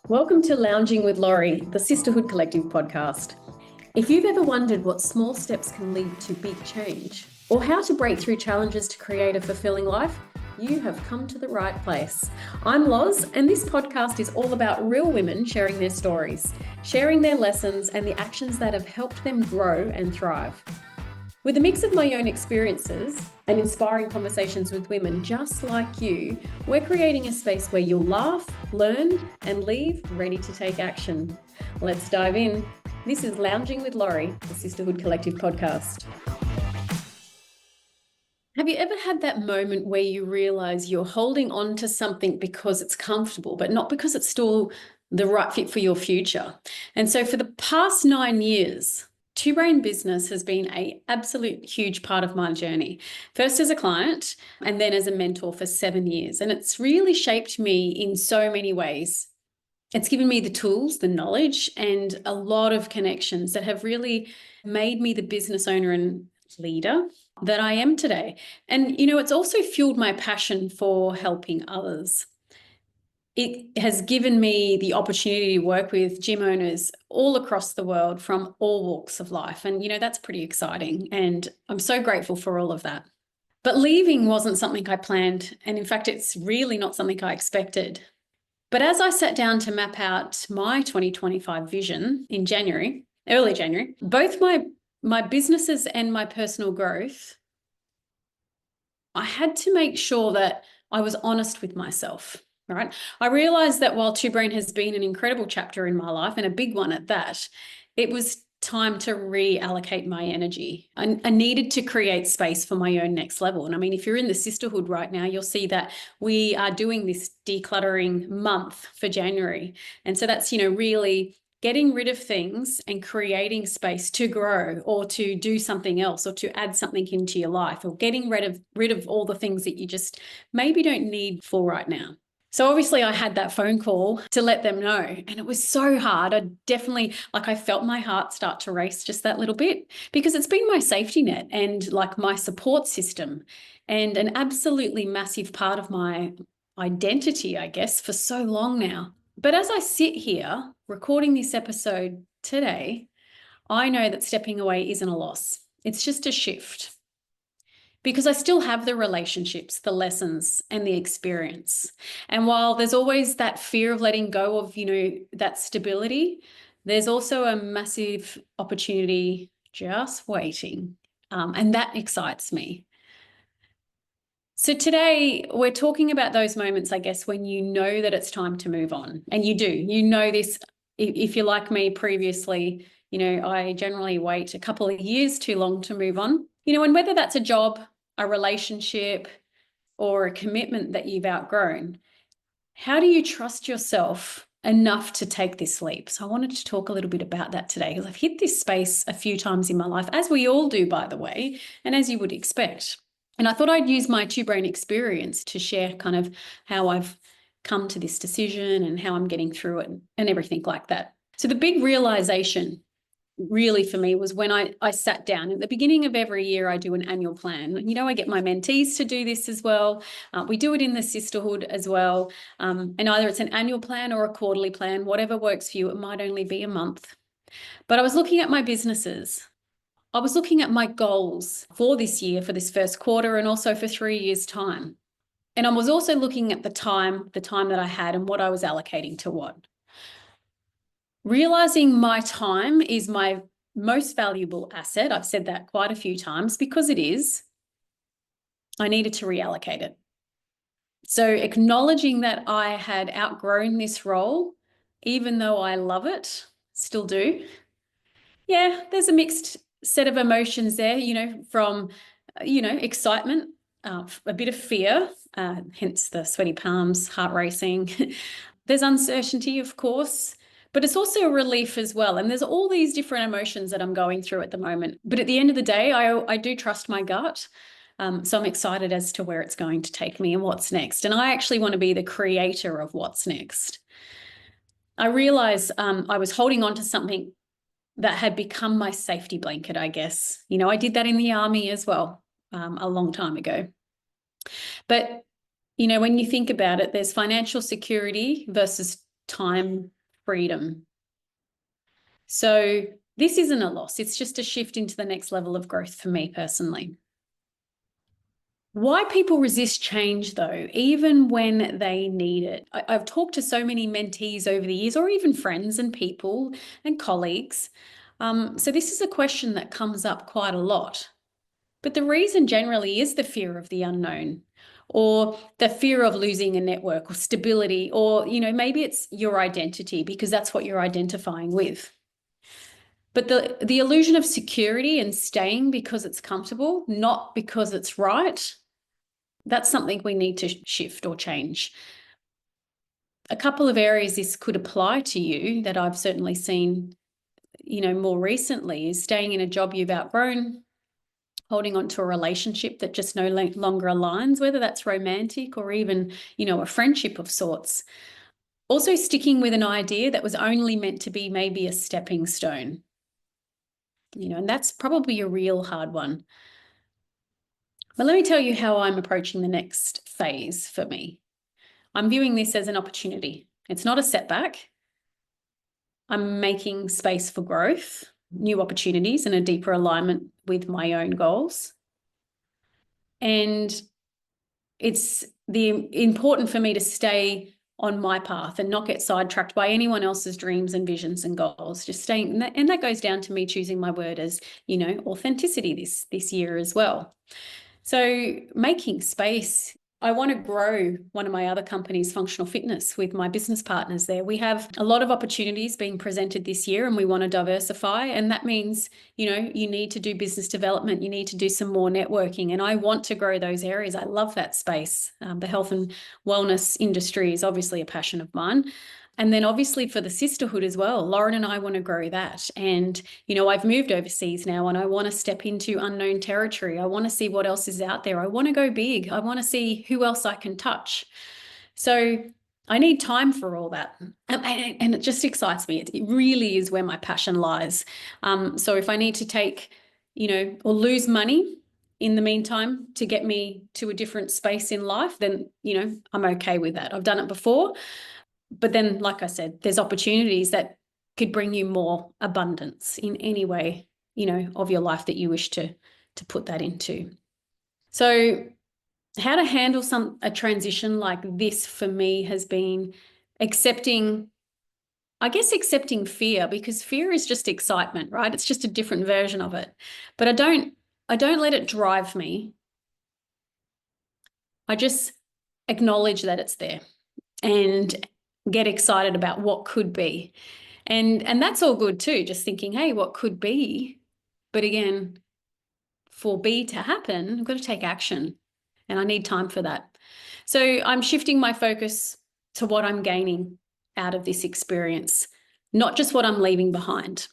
Welcome to Lounging with Laurie, the Sisterhood Collective podcast. If you've ever wondered what small steps can lead to big change, or how to break through challenges to create a fulfilling life, you have come to the right place. I'm Loz, and this podcast is all about real women sharing their stories, sharing their lessons, and the actions that have helped them grow and thrive. With a mix of my own experiences and inspiring conversations with women just like you, we're creating a space where you'll laugh, learn, and leave ready to take action. Let's dive in. This is Lounging with Laurie, the Sisterhood Collective podcast. Have you ever had that moment where you realize you're holding on to something because it's comfortable, but not because it's still the right fit for your future? And so for the past 9 years, Two Brain Business has been an absolute huge part of my journey, first as a client and then as a mentor for 7 years. And it's really shaped me in so many ways. It's given me the tools, the knowledge, and a lot of connections that have really made me the business owner and leader that I am today. And, it's also fueled my passion for helping others. It has given me the opportunity to work with gym owners all across the world from all walks of life. And, that's pretty exciting. And I'm so grateful for all of that. But leaving wasn't something I planned. And in fact, it's really not something I expected. But as I sat down to map out my 2025 vision in January, early January, both my businesses and my personal growth, I had to make sure that I was honest with myself. Right. I realized that while Two Brain has been an incredible chapter in my life and a big one at that, it was time to reallocate my energy. I needed to create space for my own next level. And I mean, if you're in the sisterhood right now, you'll see that we are doing this decluttering month for January. And so that's, really getting rid of things and creating space to grow or to do something else or to add something into your life, or getting rid of all the things that you just maybe don't need for right now. So obviously I had that phone call to let them know, and it was so hard. I felt my heart start to race just that little bit, because it's been my safety net and like my support system and an absolutely massive part of my identity, I guess, for so long now. But as I sit here recording this episode today, I know that stepping away isn't a loss. It's just a shift. Because I still have the relationships, the lessons, and the experience. And while there's always that fear of letting go of, that stability, there's also a massive opportunity just waiting. And that excites me. So today we're talking about those moments, I guess, when you know that it's time to move on. And you do, this, if you're like me previously, I generally wait a couple of years too long to move on. And whether that's a job, a relationship, or a commitment that you've outgrown, how do you trust yourself enough to take this leap? So I wanted to talk a little bit about that today, because I've hit this space a few times in my life, as we all do, by the way, and as you would expect. And I thought I'd use my Two Brain experience to share kind of how I've come to this decision and how I'm getting through it and everything like that. So the big realization really for me was when I sat down. At the beginning of every year, I do an annual plan. I get my mentees to do this as well. We do it in the sisterhood as well. And either it's an annual plan or a quarterly plan, whatever works for you. It might only be a month. But I was looking at my businesses. I was looking at my goals for this year, for this first quarter, and also for 3 years' time. And I was also looking at the time that I had and what I was allocating to what. Realizing my time is my most valuable asset. I've said that quite a few times, because it is. I needed to reallocate it. So acknowledging that I had outgrown this role, even though I love it, still do. Yeah, there's a mixed set of emotions there, from, excitement, a bit of fear, hence the sweaty palms, heart racing. There's uncertainty, of course. But it's also a relief as well. And there's all these different emotions that I'm going through at the moment. But at the end of the day, I do trust my gut. So I'm excited as to where it's going to take me and what's next. And I actually want to be the creator of what's next. I realized I was holding on to something that had become my safety blanket, I guess. I did that in the army as well, a long time ago. But, when you think about it, there's financial security versus time freedom. So this isn't a loss. It's just a shift into the next level of growth for me personally. Why people resist change, though, even when they need it. I've talked to so many mentees over the years, or even friends and people and colleagues. So this is a question that comes up quite a lot. But the reason generally is the fear of the unknown, or the fear of losing a network or stability, or, maybe it's your identity because that's what you're identifying with. But the illusion of security and staying because it's comfortable, not because it's right, that's something we need to shift or change. A couple of areas this could apply to you that I've certainly seen, more recently is staying in a job you've outgrown, holding on to a relationship that just no longer aligns, whether that's romantic or even, a friendship of sorts. Also sticking with an idea that was only meant to be maybe a stepping stone, and that's probably a real hard one. But let me tell you how I'm approaching the next phase for me. I'm viewing this as an opportunity. It's not a setback. I'm making space for growth, new opportunities, and a deeper alignment with my own goals. And it's important for me to stay on my path and not get sidetracked by anyone else's dreams and visions and goals. Just staying, and that goes down to me choosing my word as, authenticity this year as well. So making space. I want to grow one of my other companies, Functional Fitness, with my business partners there. We have a lot of opportunities being presented this year and we want to diversify. And that means, you need to do business development. You need to do some more networking. And I want to grow those areas. I love that space. The health and wellness industry is obviously a passion of mine. And then obviously for the sisterhood as well, Lauren and I want to grow that. And, I've moved overseas now and I want to step into unknown territory. I want to see what else is out there. I want to go big. I want to see who else I can touch. So I need time for all that. And it just excites me. It really is where my passion lies. So if I need to take, or lose money in the meantime to get me to a different space in life, then, I'm okay with that. I've done it before. But then, like I said, there's opportunities that could bring you more abundance in any way, of your life that you wish to put that into. So how to handle a transition like this for me has been accepting fear, because fear is just excitement, right? It's just a different version of it. But I don't let it drive me. I just acknowledge that it's there and get excited about what could be. And that's all good too, just thinking, hey, what could be? But again, for B to happen, I've got to take action and I need time for that. So I'm shifting my focus to what I'm gaining out of this experience, not just what I'm leaving behind.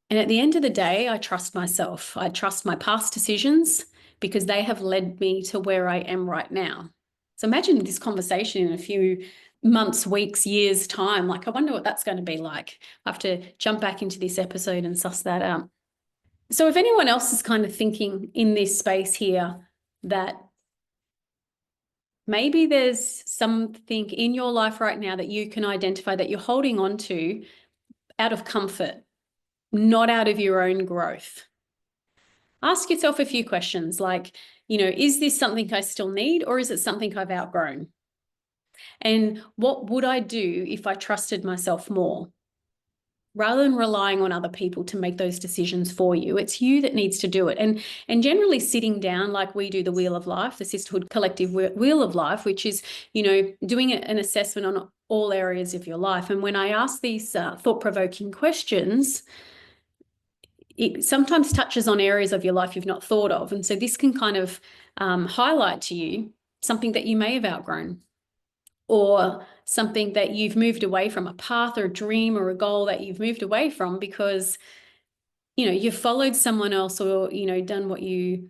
And at the end of the day, I trust myself. I trust my past decisions because they have led me to where I am right now. So imagine this conversation in a few months, weeks, years' time. Like, I wonder what that's going to be like. I have to jump back into this episode and suss that out. So if anyone else is kind of thinking in this space here that maybe there's something in your life right now that you can identify that you're holding on to out of comfort, not out of your own growth, ask yourself a few questions like, is this something I still need, or is it something I've outgrown? And what would I do if I trusted myself more? Rather than relying on other people to make those decisions for you, it's you that needs to do it. And generally sitting down like we do the Wheel of Life, the Sisterhood Collective Wheel of Life, which is, doing an assessment on all areas of your life. And when I ask these thought-provoking questions, it sometimes touches on areas of your life you've not thought of. And so this can kind of highlight to you something that you may have outgrown, or something that you've moved away from, a path or a dream or a goal that you've moved away from because, you've followed someone else or, done what you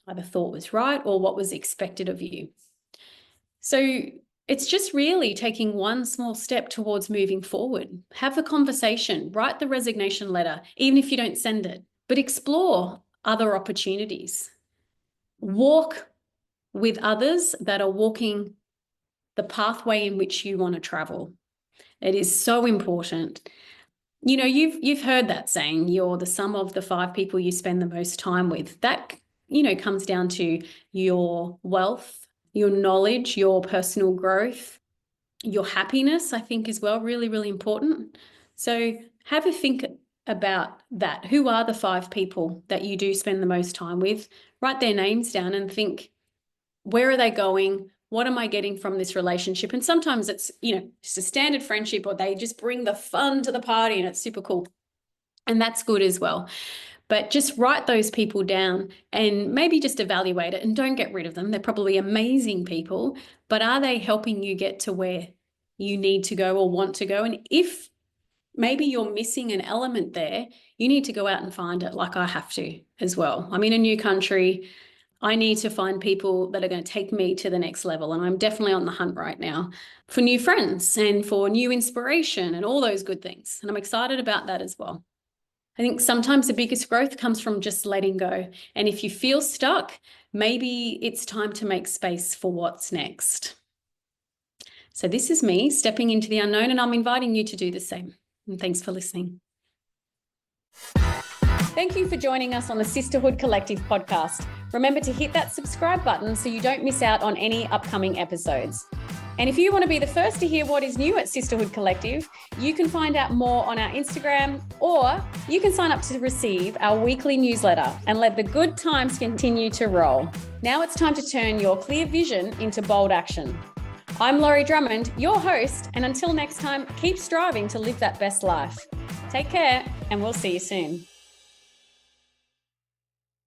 either thought was right or what was expected of you. So it's just really taking one small step towards moving forward. Have the conversation, write the resignation letter, even if you don't send it, but explore other opportunities. Walk with others that are walking the pathway in which you want to travel. It is so important. You know, you've heard that saying, you're the sum of the 5 people you spend the most time with. That, you know, comes down to your wealth, your knowledge, your personal growth, your happiness, I think as well, really, really important. So have a think about that. Who are the 5 people that you do spend the most time with? Write their names down and think, where are they going? What am I getting from this relationship? And sometimes it's, you know, just a standard friendship, or they just bring the fun to the party and it's super cool. And that's good as well. But just write those people down and maybe just evaluate it, and don't get rid of them. They're probably amazing people, but are they helping you get to where you need to go or want to go? And if maybe you're missing an element there, you need to go out and find it, like I have to as well. I'm in a new country. I need to find people that are going to take me to the next level. And I'm definitely on the hunt right now for new friends and for new inspiration and all those good things. And I'm excited about that as well. I think sometimes the biggest growth comes from just letting go. And if you feel stuck, maybe it's time to make space for what's next. So this is me stepping into the unknown, and I'm inviting you to do the same. And thanks for listening. Thank you for joining us on the Sisterhood Collective podcast. Remember to hit that subscribe button so you don't miss out on any upcoming episodes. And if you want to be the first to hear what is new at Sisterhood Collective, you can find out more on our Instagram, or you can sign up to receive our weekly newsletter and let the good times continue to roll. Now it's time to turn your clear vision into bold action. I'm Laurie Drummond, your host, and until next time, keep striving to live that best life. Take care, and we'll see you soon.